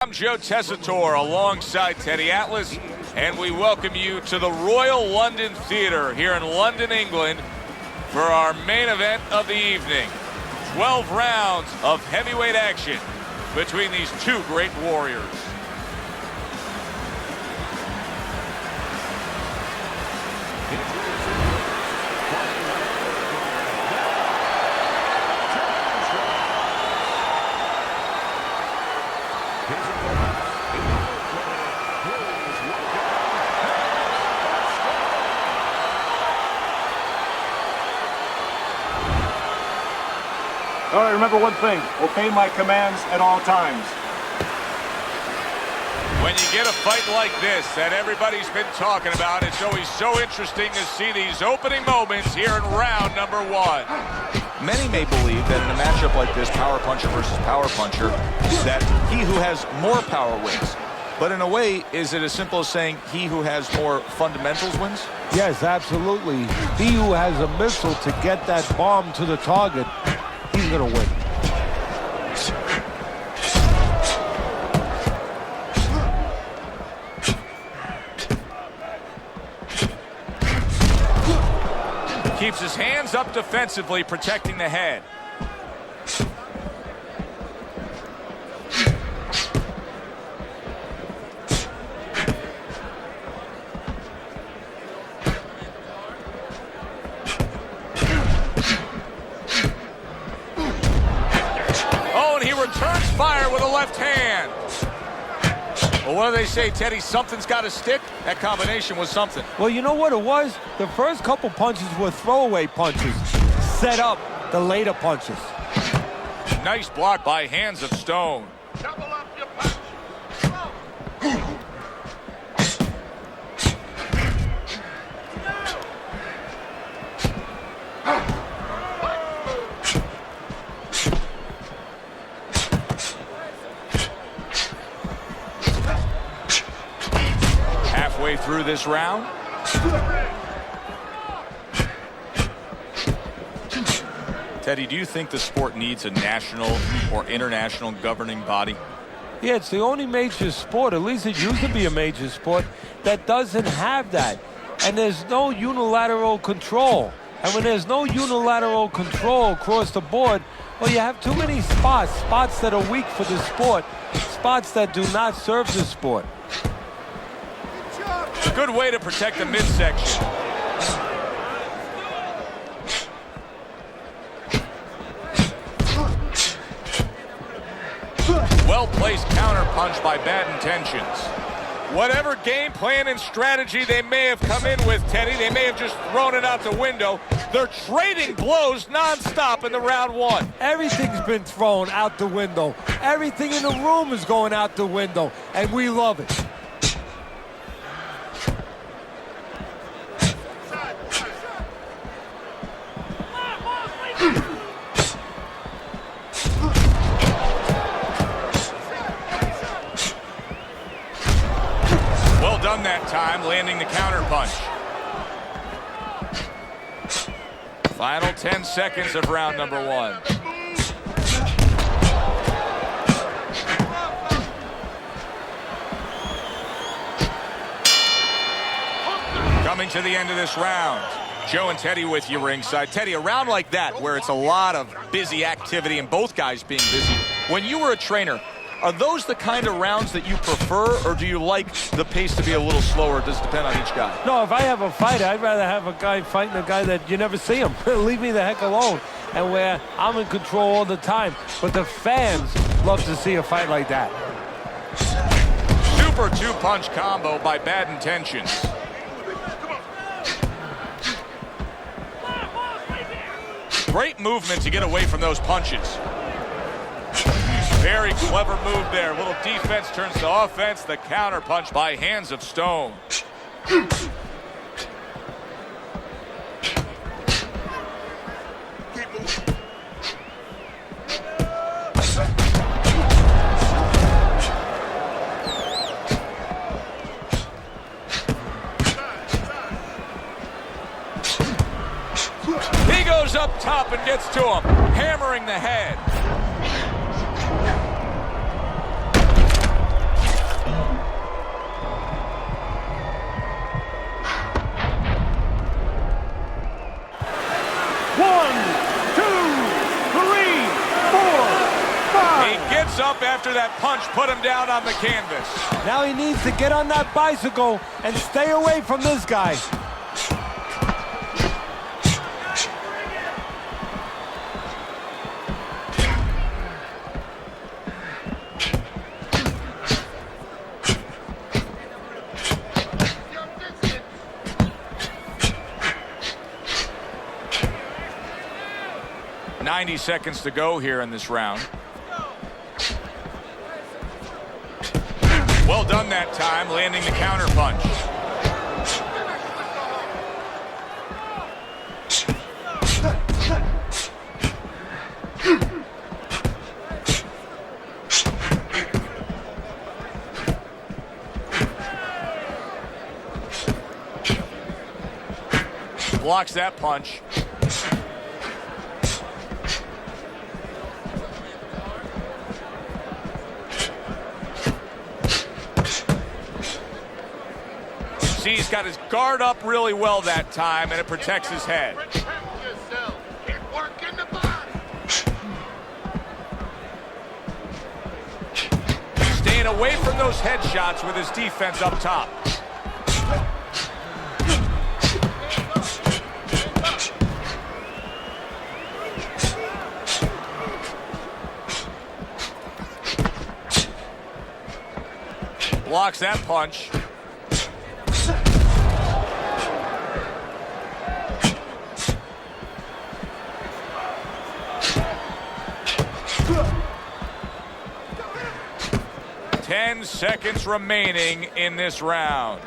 I'm Joe Tessitore alongside Teddy Atlas, and we welcome you to the Royal London Theatre here in London, England, for our main event of the evening. 12 rounds of heavyweight action between these two great warriors. All right, remember one thing. Obey my commands at all times. When you get a fight like this that everybody's been talking about, it's always so interesting to see these opening moments here in round number one. Many may believe that in a matchup like this, power puncher versus power puncher, that he who has more power wins. But in a way, is it as simple as saying he who has more fundamentals wins? Yes, absolutely. He who has a missile to get that bomb to the target, he's going to win. Keeps his hands up defensively, protecting the head. Returns fire with a left hand. Well, what do they say, Teddy? Something's got to stick. That combination was something. Well, you know what it was? The first couple punches were throwaway punches. Set up the later punches. Nice block by Hands of Stone. Double up your punch. Halfway through this round. Teddy, do you think the sport needs a national or international governing body? Yeah, it's the only major sport, at least it used to be a major sport, that doesn't have that. And there's no unilateral control. And when there's no unilateral control across the board, well, you have too many spots that are weak for the sport, spots that do not serve the sport. Good way to protect the midsection. Well-placed counter punch by Bad Intentions. Whatever game plan and strategy they may have come in with, Teddy, they may have just thrown it out the window. They're trading blows nonstop in the round one. Everything's been thrown out the window. Everything in the room is going out the window, and we love it. Done that time, landing the counter punch. Final 10 seconds of round number one. Coming to the end of this round. Joe and Teddy with you ringside. Teddy, a round like that where it's a lot of busy activity and both guys being busy. When you were a trainer, are those the kind of rounds that you prefer, or do you like the pace to be a little slower? Does it depend on each guy? No, if I have a fight, I'd rather have a guy fighting a guy that you never see him. Leave me the heck alone. And where I'm in control all the time. But the fans love to see a fight like that. Super two-punch combo by Bad Intentions. Great movement to get away from those punches. Very clever move there. A little defense turns to offense. The counter punch by Hands of Stone. He goes up top and gets to him, hammering the head. after that punch put him down on the canvas. Now he needs to get on that bicycle and stay away from this guy. .90 seconds to go here in this round. Well done that time, landing the counter punch. Blocks that punch. See, he's got his guard up really well that time, and it protects his head. Staying away from those headshots with his defense up top. Blocks that punch. Ten seconds remaining in this round.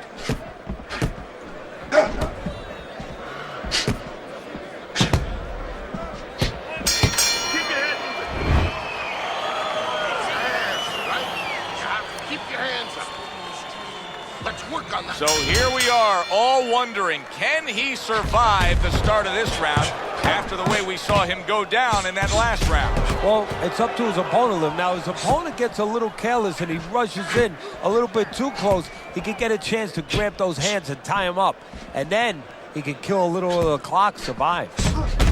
So here we are, all wondering, can he survive the start of this round after the way we saw him go down in that last round? Well, it's up to his opponent. Now, his opponent gets a little careless and he rushes in a little bit too close. He can get a chance to grab those hands and tie him up. And then he can kill a little of the clock, survive.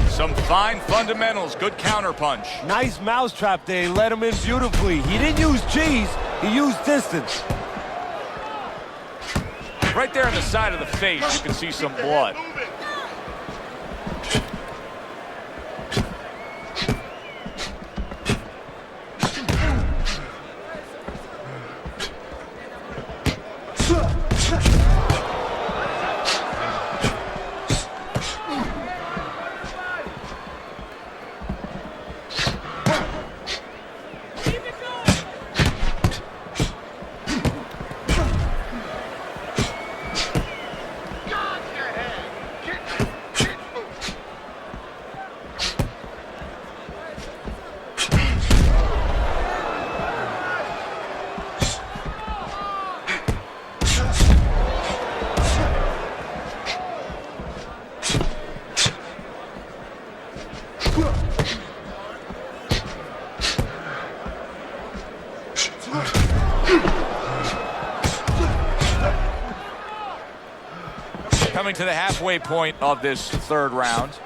Some fine fundamentals, good counter punch. Nice mousetrap there, he let him in beautifully. He didn't use G's, he used distance. Right there on the side of the face, you can see some blood. Coming to the halfway point of this third round.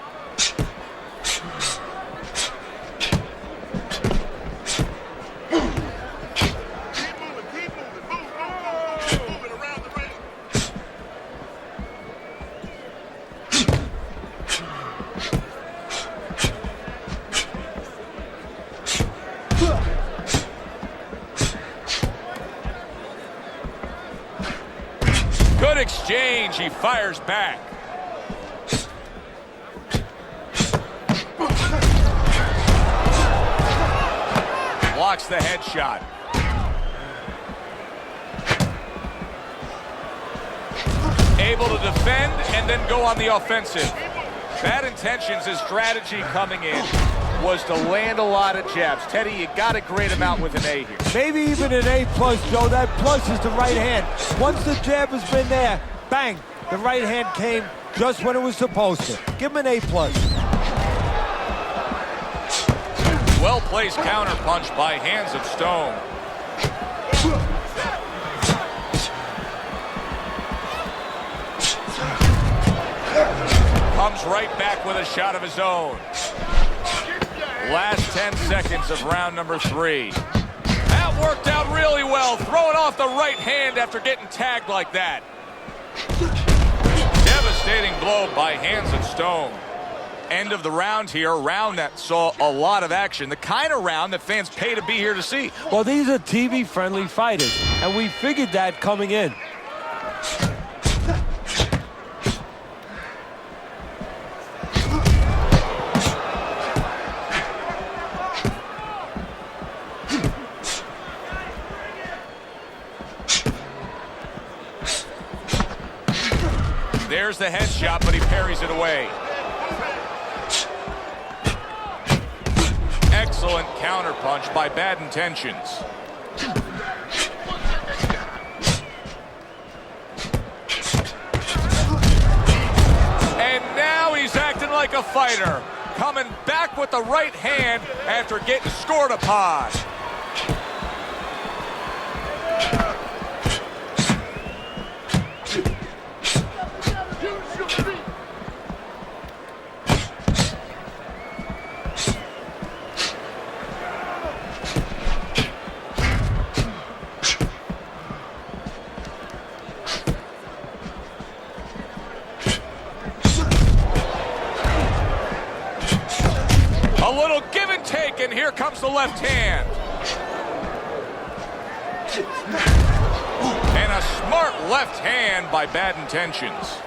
Good exchange, he fires back. Blocks the headshot. Able to defend and then go on the offensive. Bad intentions, his strategy coming in was to land a lot of jabs. Teddy, you got to grade him out with an A here. Maybe even an A+, Joe. That plus is the right hand. Once the jab has been there, bang, the right hand came just when it was supposed to. Give him an A+. Well-placed counter punch by Hands of Stone. Comes right back with a shot of his own. Last 10 seconds of round number 3. Out. That worked out really well, throwing off the right hand after getting tagged like that. Devastating blow by hands of stone. End of the round here, a round that saw a lot of action. The kind of round that fans pay to be here to see. Well, these are TV-friendly fighters, and we figured that coming in. There's the headshot, but he parries it away. Excellent counterpunch by Bad Intentions. And now he's acting like a fighter, coming back with the right hand after getting scored upon. A little give and take, and here comes the left hand. And a smart left hand by Bad Intentions.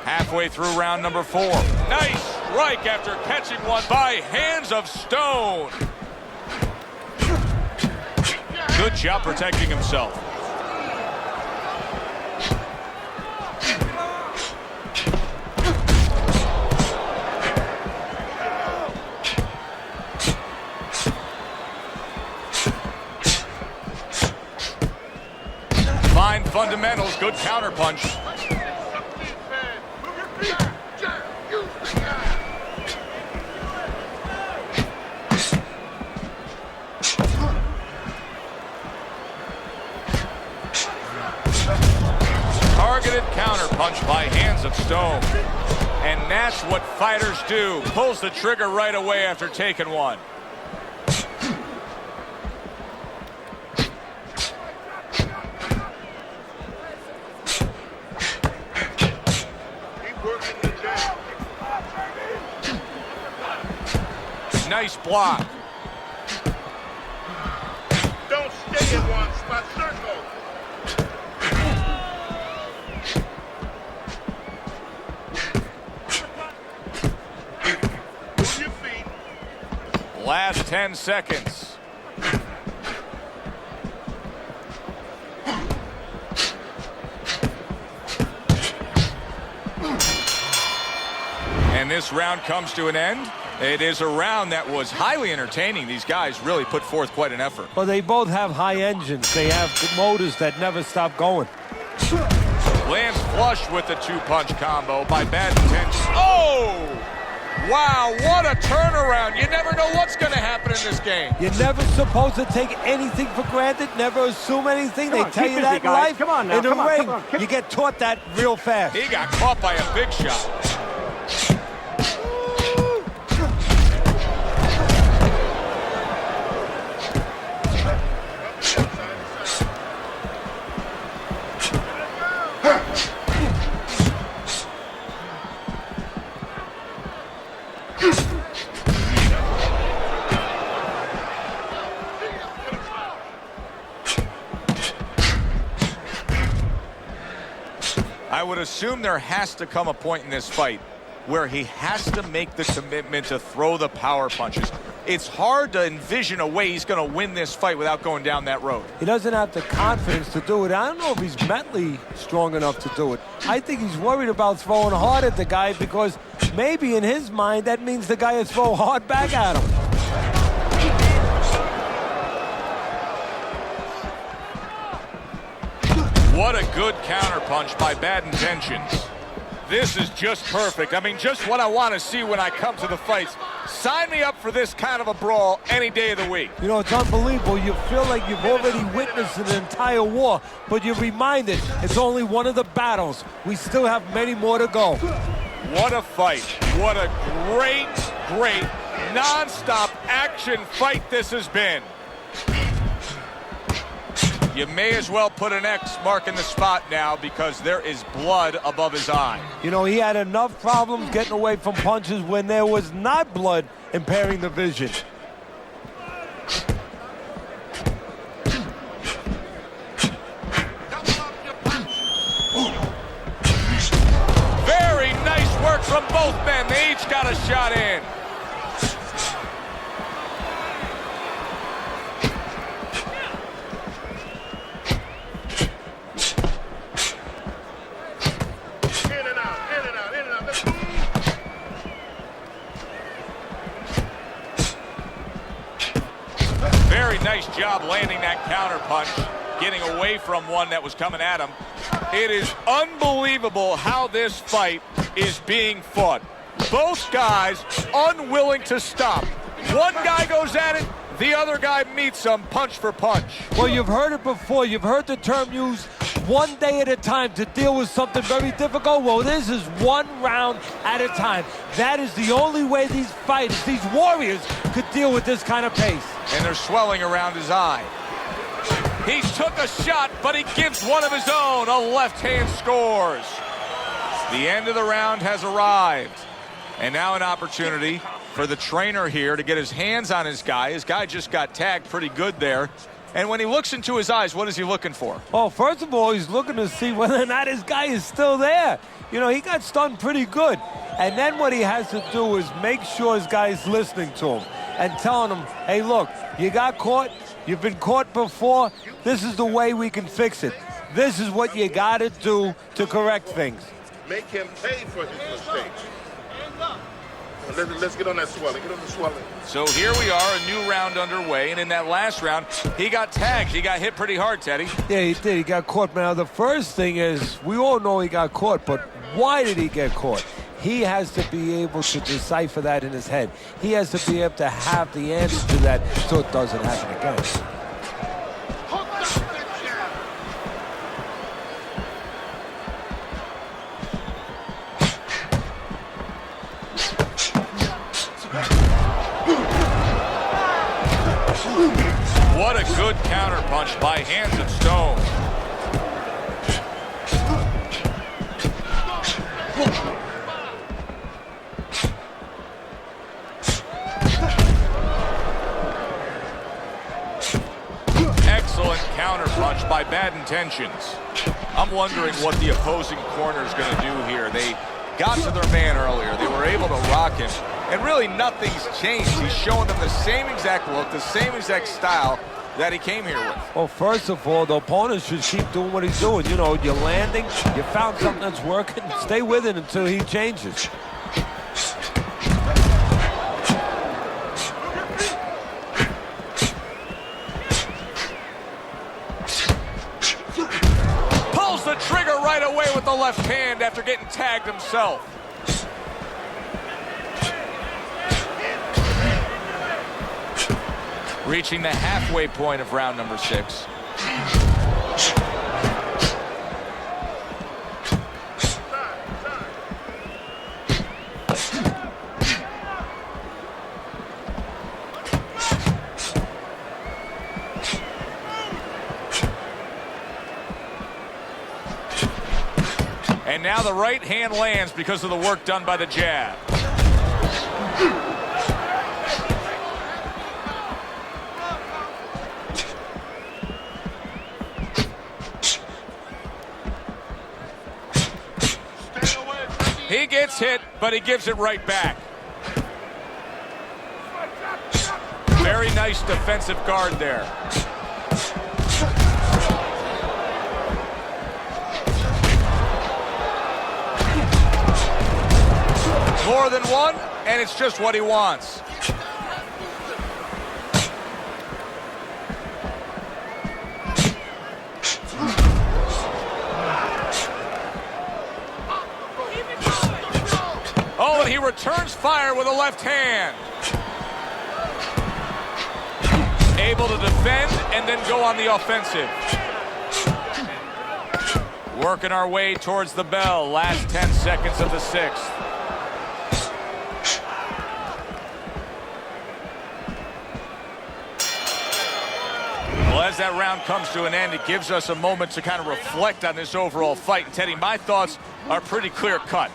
Halfway through round number 4. Nice strike after catching one by hands of stone. Good job protecting himself. Fine fundamentals, good counterpunch. Targeted counterpunch by hands of stone. And that's what fighters do. Pulls the trigger right away after taking one. Nice block. Don't stay in one spot, circle. Last 10 seconds. And this round comes to an end. It is a round that was highly entertaining. These guys really put forth quite an effort. Well, they both have high engines. They have motors that never stop going. Lands flush with the two-punch combo by Bad Intentions. Oh! Wow, what a turnaround. You never know what's going to happen in this game. You're never supposed to take anything for granted, never assume anything. They tell you that in life. Come on now, in the ring, come on. you get taught that real fast. He got caught by a big shot. I would assume there has to come a point in this fight where he has to make the commitment to throw the power punches. It's hard to envision a way he's going to win this fight without going down that road. He doesn't have the confidence to do it. I don't know if he's mentally strong enough to do it. I think he's worried about throwing hard at the guy because maybe in his mind that means the guy will throw hard back at him. What a good counterpunch by Bad Intentions. This is just perfect. I mean, just what I want to see when I come to the fights. Sign me up for this kind of a brawl any day of the week. You know, it's unbelievable. You feel like you've already witnessed an entire war, but you're reminded it's only one of the battles. We still have many more to go. What a fight. What a great, great, non-stop action fight this has been. You may as well put an X marking the spot now because there is blood above his eye. You know, he had enough problems getting away from punches when there was not blood impairing the vision. Very nice work from both men. They each got a shot in. Very nice job landing that counter punch, getting away from one that was coming at him. It is unbelievable how this fight is being fought. Both guys unwilling to stop. One guy goes at it, the other guy meets him punch for punch. Well, you've heard it before. You've heard the term used, one day at a time to deal with something very difficult. Well, this is one round at a time. That is the only way these fighters, these warriors, could deal with this kind of pace. And they're swelling around his eye. He took a shot, but he gives one of his own. A left hand scores. The end of the round has arrived. And now an opportunity for the trainer here to get his hands on his guy. His guy just got tagged pretty good there. And when he looks into his eyes, what is he looking for? Well, first of all, he's looking to see whether or not his guy is still there. You know, he got stunned pretty good. And then what he has to do is make sure his guy is listening to him and telling him, hey, look, you got caught. You've been caught before. This is the way we can fix it. This is what you got to do to correct things. Make him pay for his mistakes. Let's get on that swelling. Get on the swelling. So here we are, a new round underway. And in that last round, he got tagged. He got hit pretty hard, Teddy. Yeah, he did. He got caught. Now, the first thing is, we all know he got caught, but why did he get caught? He has to be able to decipher that in his head. He has to be able to have the answer to that so it doesn't happen again. What a good counterpunch by Hands of Stone. Excellent counterpunch by Bad Intentions. I'm wondering what the opposing corner is going to do here. They got to their man earlier. They were able to rock him. And really nothing's changed. He's showing them the same exact look, the same exact style that he came here with. Well, first of all, the opponent should keep doing what he's doing. You know, you're landing, you found something that's working, stay with it until he changes. Pulls the trigger right away with the left hand after getting tagged himself. Reaching the halfway point of round number 6. And now the right hand lands because of the work done by the jab. He gets hit, but he gives it right back. Very nice defensive guard there. More than one, and it's just what he wants. Oh, and he returns fire with a left hand. Able to defend and then go on the offensive. Working our way towards the bell. Last 10 seconds of the sixth. Well, as that round comes to an end, it gives us a moment to kind of reflect on this overall fight. And Teddy, my thoughts are pretty clear cut.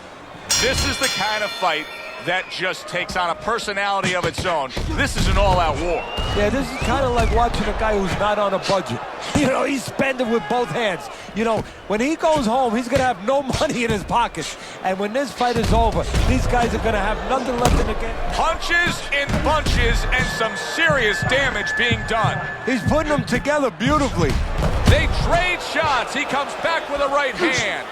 This is the kind of fight that just takes on a personality of its own. This is an all-out war. Yeah, this is kind of like watching a guy who's not on a budget. You know, he's spending with both hands. You know, when he goes home, he's going to have no money in his pockets. And when this fight is over, these guys are going to have nothing left in the game. Punches in bunches and some serious damage being done. He's putting them together beautifully. They trade shots. He comes back with a right hand.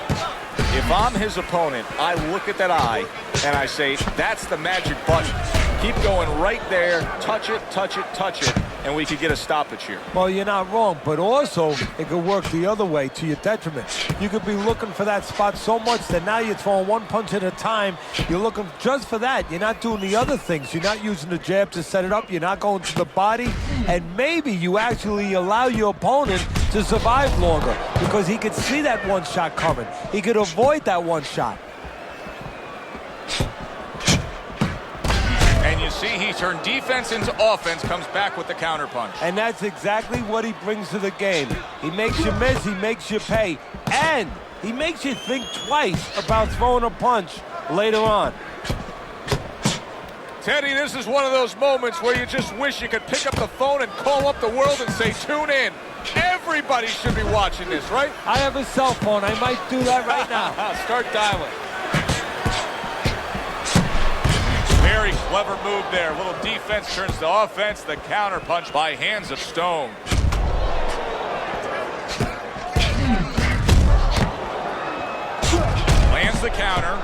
If I'm his opponent, I look at that eye and I say, that's the magic button. Keep going right there, touch it, touch it, touch it, and we could get a stoppage here. Well, you're not wrong, but also it could work the other way to your detriment. You could be looking for that spot so much that now you're throwing one punch at a time. You're looking just for that. You're not doing the other things. You're not using the jab to set it up. You're not going to the body. And maybe you actually allow your opponent to survive longer because he could see that one shot coming. He could avoid that one shot. And you see he turned defense into offense, comes back with the counterpunch. And that's exactly what he brings to the game. He makes you miss, he makes you pay, and he makes you think twice about throwing a punch later on. Teddy, this is one of those moments where you just wish you could pick up the phone and call up the world and say, tune in. Everybody should be watching this, right? I have a cell phone. I might do that right now. Start dialing. Very clever move there. A little defense turns to offense. The counter punch by hands of stone. Lands the counter.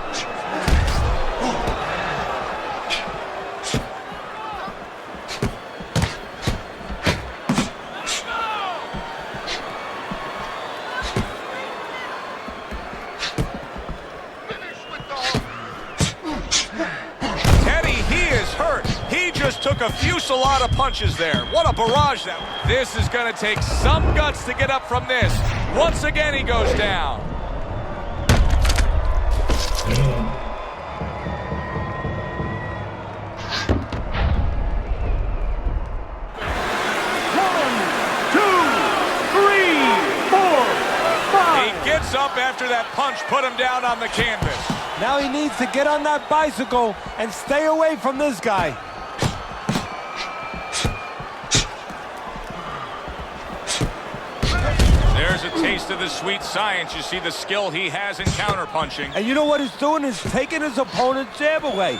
Took a fusillade of punches there. What a barrage that was. This is going to take some guts to get up from this. Once again, he goes down. One, two, three, four, five. He gets up after that punch, put him down on the canvas. Now he needs to get on that bicycle and stay away from this guy. There's a taste of the sweet science. You see the skill he has in counterpunching. And you know what he's doing is taking his opponent's jab away.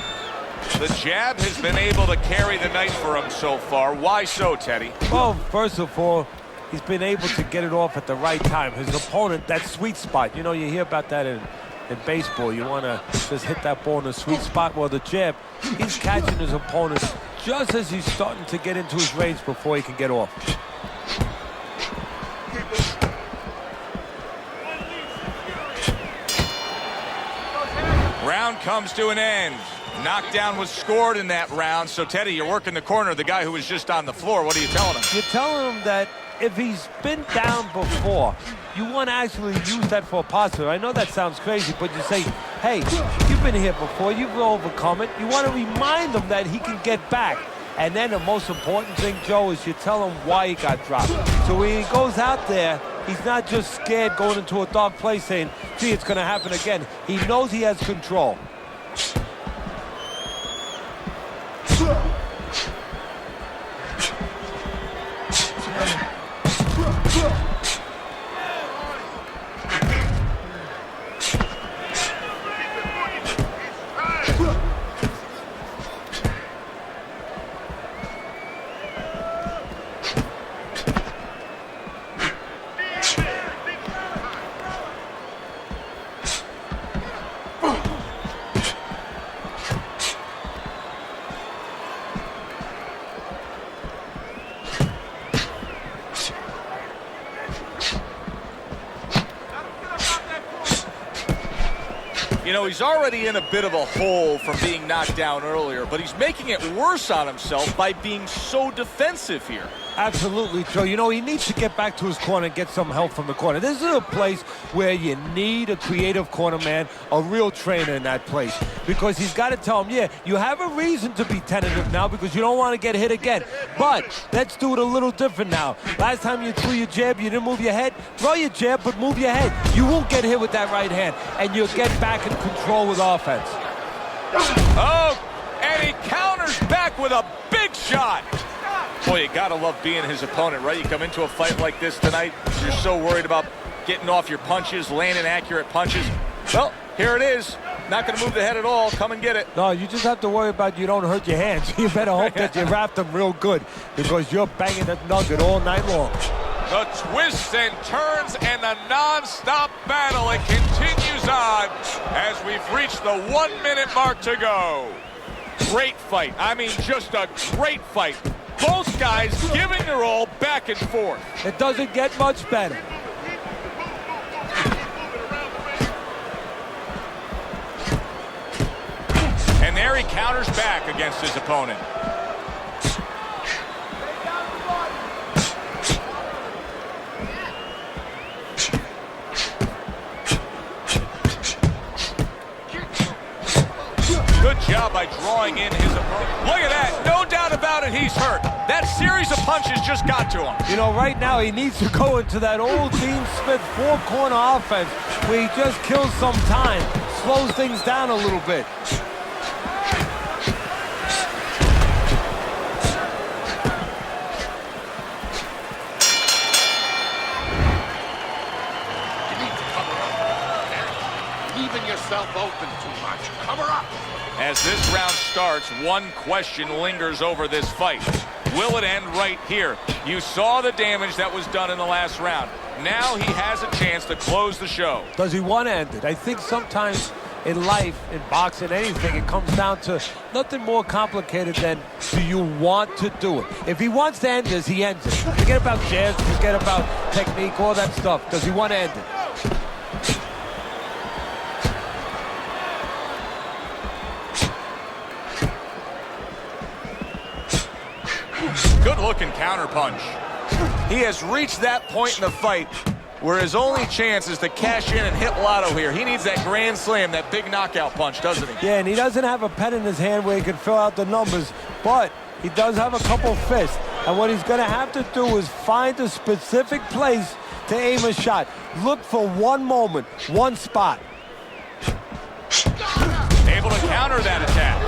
The jab has been able to carry the night for him so far. Why so, Teddy? Well, first of all, he's been able to get it off at the right time. His opponent, that sweet spot. You know, you hear about that in baseball. You want to just hit that ball in the sweet spot. Well, the jab, he's catching his opponent just as he's starting to get into his range before he can get off. Round comes to an end. Knockdown was scored in that round. So, Teddy, you're working the corner, the guy who was just on the floor. What are you telling him? You're telling him that if he's been down before, you want to actually use that for a positive. I know that sounds crazy, but you say, hey, you've been here before. You've overcome it. You want to remind him that he can get back. And then the most important thing, Joe, is you tell him why he got dropped. So when he goes out there, he's not just scared going into a dark place saying, gee, it's going to happen again. He knows he has control. You know, he's already in a bit of a hole from being knocked down earlier, but he's making it worse on himself by being so defensive here. Absolutely, Joe. You know, he needs to get back to his corner and get some help from the corner. This is a place where you need a creative corner man, a real trainer in that place. Because he's got to tell him, yeah, you have a reason to be tentative now because you don't want to get hit again. But let's do it a little different now. Last time you threw your jab, you didn't move your head. Throw your jab, but move your head. You won't get hit with that right hand, and you'll get back in control with offense. Oh, and he counters back with a big shot. Boy, you gotta love being his opponent, right? You come into a fight like this tonight, you're so worried about getting off your punches, landing accurate punches. Well, here it is. Not gonna move the head at all. Come and get it. No, you just have to worry about you don't hurt your hands. You better hope that you wrap them real good because you're banging that nugget all night long. The twists and turns and the non-stop battle. It continues on as we've reached the 1 minute mark to go. Great fight. I mean, just a great fight. Both guys giving their all back and forth. It doesn't get much better. And there he counters back against his opponent. Good job by drawing in his opponent. Look at that. No doubt about it, he's hurt. That series of punches just got to him. You know, right now he needs to go into that old Dean Smith four-corner offense where he just kills some time, slows things down a little bit. You need to cover up. Leaving yourself open too much. Cover up. As this round starts, one question lingers over this fight. Will it end right here? You saw the damage that was done in the last round. Now he has a chance to close the show. Does he want to end it? I think sometimes in life, in boxing, anything, it comes down to nothing more complicated than do you want to do it? If he wants to end this, he ends it. Forget about jazz, forget about technique, all that stuff. Does he want to end it? Good-looking counterpunch. He has reached that point in the fight where his only chance is to cash in and hit lotto here. He needs that grand slam, that big knockout punch, doesn't he? Yeah, and he doesn't have a pen in his hand where he can fill out the numbers, but he does have a couple fists. And what he's going to have to do is find a specific place to aim a shot. Look for one moment, one spot. Able to counter that attack.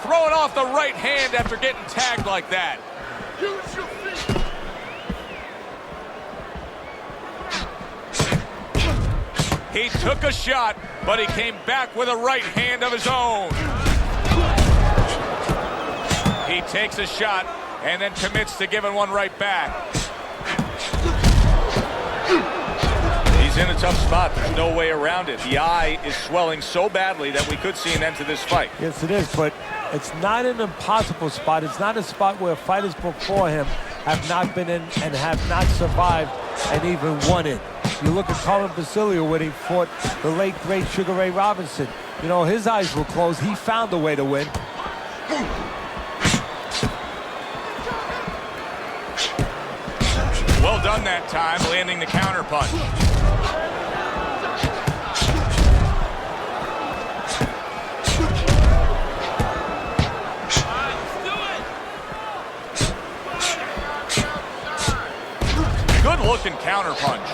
Throwing off the right hand after getting tagged like that. Use your feet. He took a shot, but he came back with a right hand of his own. He takes a shot and then commits to giving one right back. He's in a tough spot. There's no way around it. The eye is swelling so badly that we could see an end to this fight. Yes, it is, but it's not an impossible spot. It's not a spot where fighters before him have not been in and have not survived and even won it. You look at Colin Basilio when he fought the late, great Sugar Ray Robinson. You know, his eyes were closed. He found a way to win. Well done that time, landing the counter punch. Good-looking counter punch.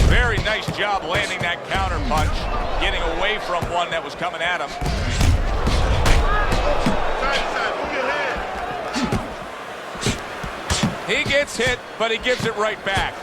Very nice job landing that counter punch, getting away from one that was coming at him. He gets hit, but he gives it right back.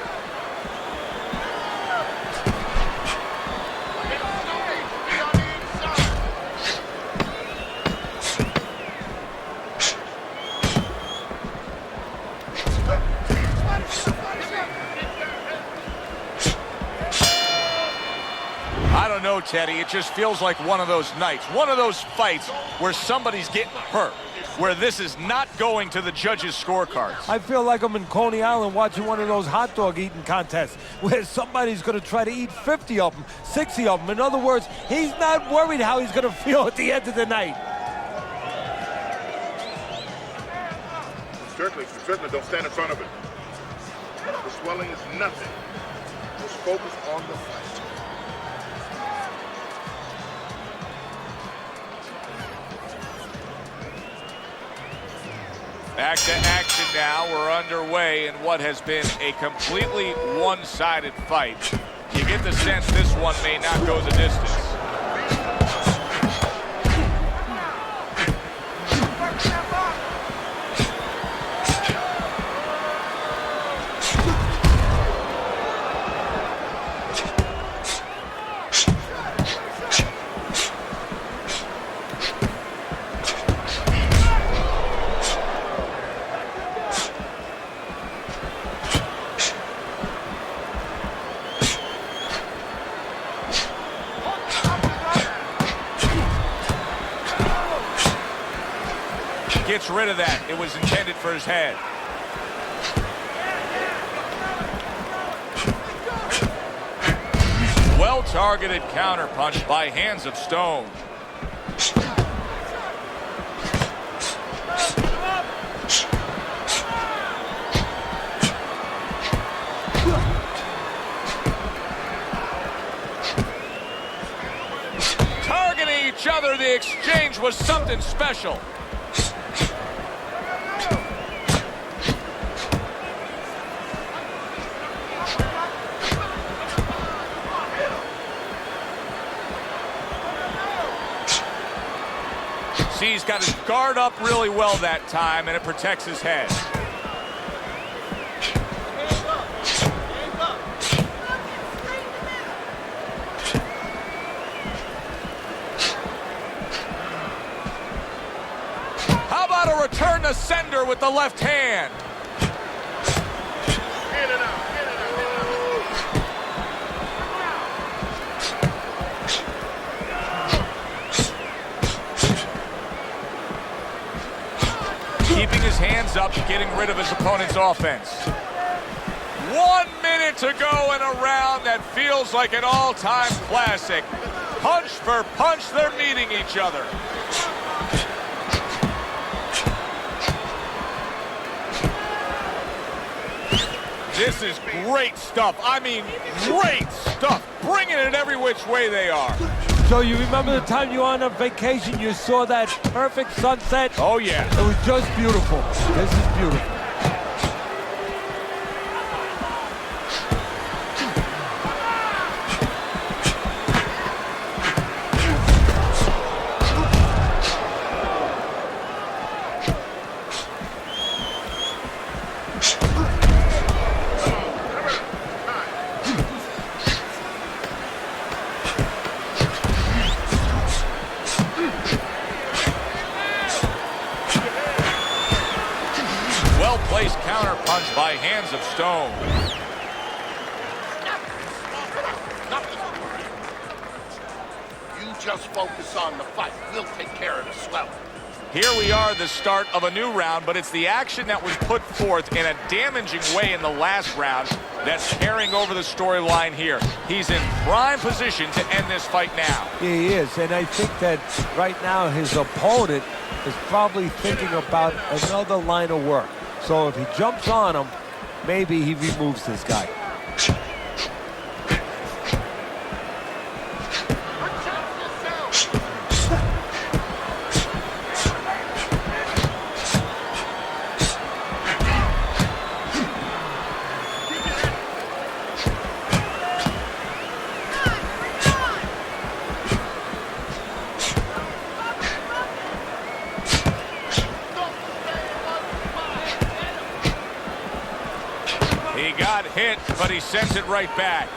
know, Teddy, it just feels like one of those nights, one of those fights where somebody's getting hurt, where this is not going to the judges' scorecards. I feel like I'm in Coney Island watching one of those hot dog eating contests where somebody's going to try to eat 50 of them, 60 of them. In other words, he's not worried how he's going to feel at the end of the night. Certainly don't stand in front of it. The swelling is nothing. Just focus on the fight. Back to action now. We're underway in what has been a completely one-sided fight. You get the sense this one may not go the distance. Gets rid of that. It was intended for his head. Well-targeted counterpunch by Hands of Stone. Targeting each other, the exchange was something special. See, he's got his guard up really well that time, and it protects his head. How about a return to sender with the left hand? Keeping his hands up, getting rid of his opponent's offense. 1 minute to go in a round that feels like an all-time classic. Punch for punch, they're meeting each other. This is great stuff. I mean, great stuff. Bringing it every which way they are. So you remember the time you were on a vacation, you saw that perfect sunset? Oh, yeah. It was just beautiful. This is beautiful. Well-placed counterpunch by Hands of Stone. You just focus on the fight. We'll take care of the swelling. Here we are at the start of a new round, but it's the action that was put forth in a damaging way in the last round that's carrying over the storyline here. He's in prime position to end this fight now. He is, and I think that right now his opponent is probably thinking about another line of work. So if he jumps on him, maybe he removes this guy. He got hit, but he sends it right back.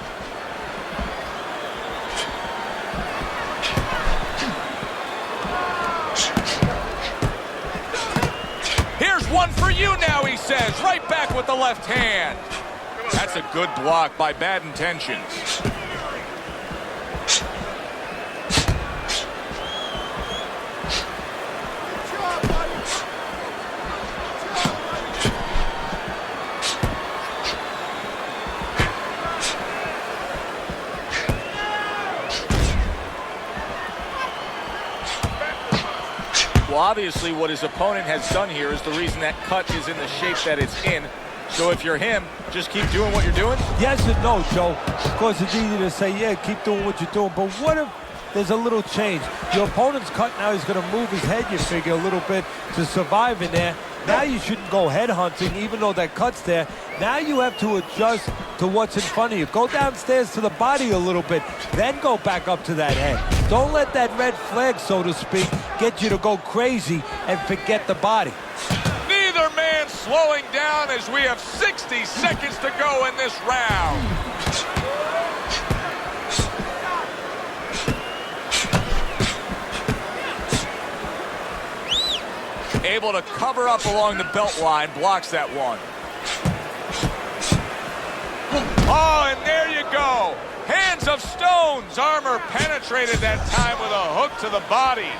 Here's one for you now, he says. Right back with the left hand. That's a good block by Bad Intentions. Well, obviously what his opponent has done here is the reason that cut is in the shape that it's in. So if you're him, just keep doing what you're doing? Yes and no, Joe. Of course, it's easy to say, yeah, keep doing what you're doing. But what if there's a little change? Your opponent's cut now. He's going to move his head, you figure, a little bit to survive in there. Now you shouldn't go head hunting, even though that cut's there. Now you have to adjust to what's in front of you. Go downstairs to the body a little bit, then go back up to that head. Don't let that red flag, so to speak, get you to go crazy and forget the body. Neither man slowing down as we have 60 seconds to go in this round. Able to cover up along the belt line, blocks that one. Oh, and there you go. Hands of stones. Armor penetrated that time with a hook to the body.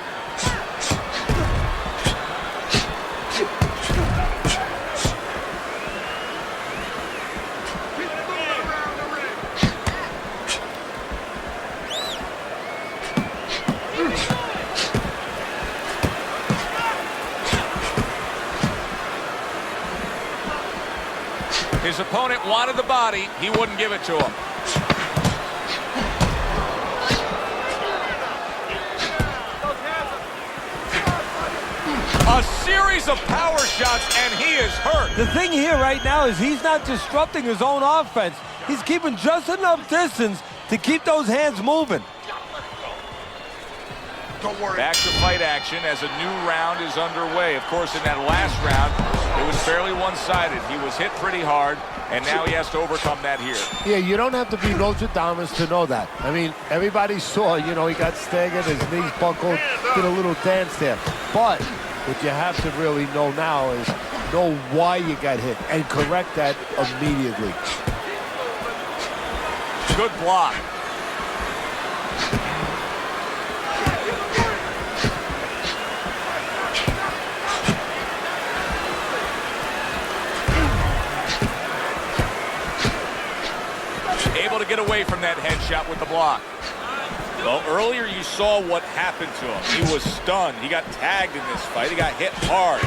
His opponent wanted the body. He wouldn't give it to him. A series of power shots, and he is hurt. The thing here right now is he's not disrupting his own offense. He's keeping just enough distance to keep those hands moving. Don't worry. Back to fight action as a new round is underway. Of course, in that last round, it was fairly one-sided. He was hit pretty hard, and now he has to overcome that here. Yeah, you don't have to be Nostradamus to know that. I mean, everybody saw, you know, he got staggered, his knees buckled, did a little dance there. But what you have to really know now is know why you got hit and correct that immediately. Good block. Able to get away from that headshot with the block. Well, earlier you saw what happened to him. He was stunned. He got tagged in this fight. He got hit hard.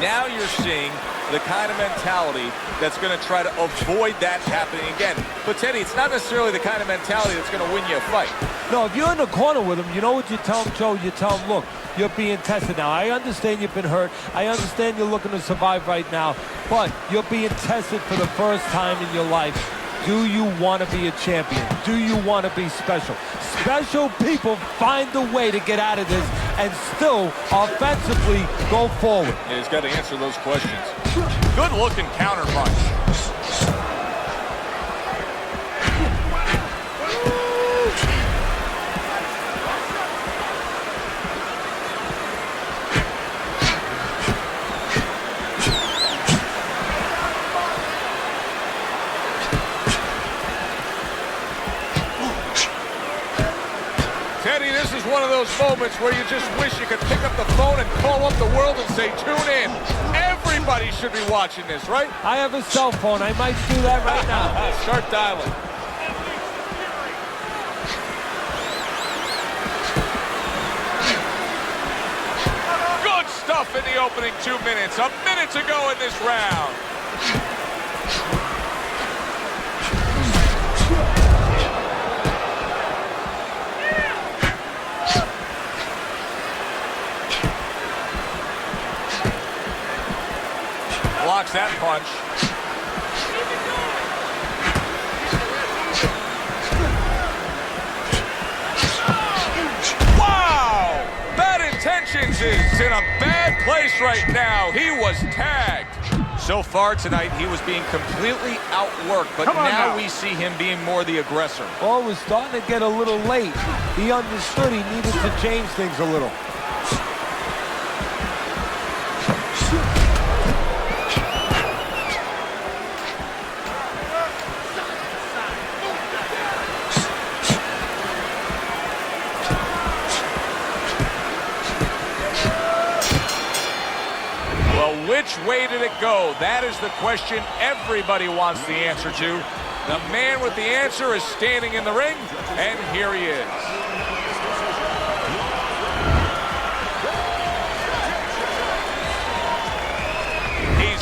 Now you're seeing the kind of mentality that's going to try to avoid that happening again. But, Teddy, it's not necessarily the kind of mentality that's going to win you a fight. No, if you're in the corner with him, you know what you tell him, Joe? You tell him, look, you're being tested now. I understand you've been hurt. I understand you're looking to survive right now. But you're being tested for the first time in your life. Do you want to be a champion? Do you want to be special? Special people find a way to get out of this and still offensively go forward. Yeah, he's got to answer those questions. Good looking counter punch. Teddy, this is one of those moments where you just wish you could pick up the phone and call up the world and say, tune in. Everybody should be watching this, right? I have a cell phone. I might do that right now. Start dialing. Good stuff in the opening 2 minutes. A minute to go in this round. Blocks that punch. Wow! Bad Intentions is in a bad place right now. He was tagged. So far tonight, he was being completely outworked, but now we see him being more the aggressor. Oh, it was starting to get a little late. He understood he needed to change things a little. Which way did it go? That is the question everybody wants the answer to. The man with the answer is standing in the ring, and here he is.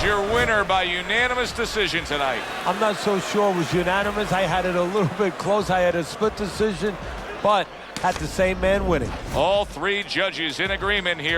your winner by unanimous decision tonight. I'm not so sure it was unanimous. I had it a little bit close. I had a split decision, but had the same man winning. All three judges in agreement here.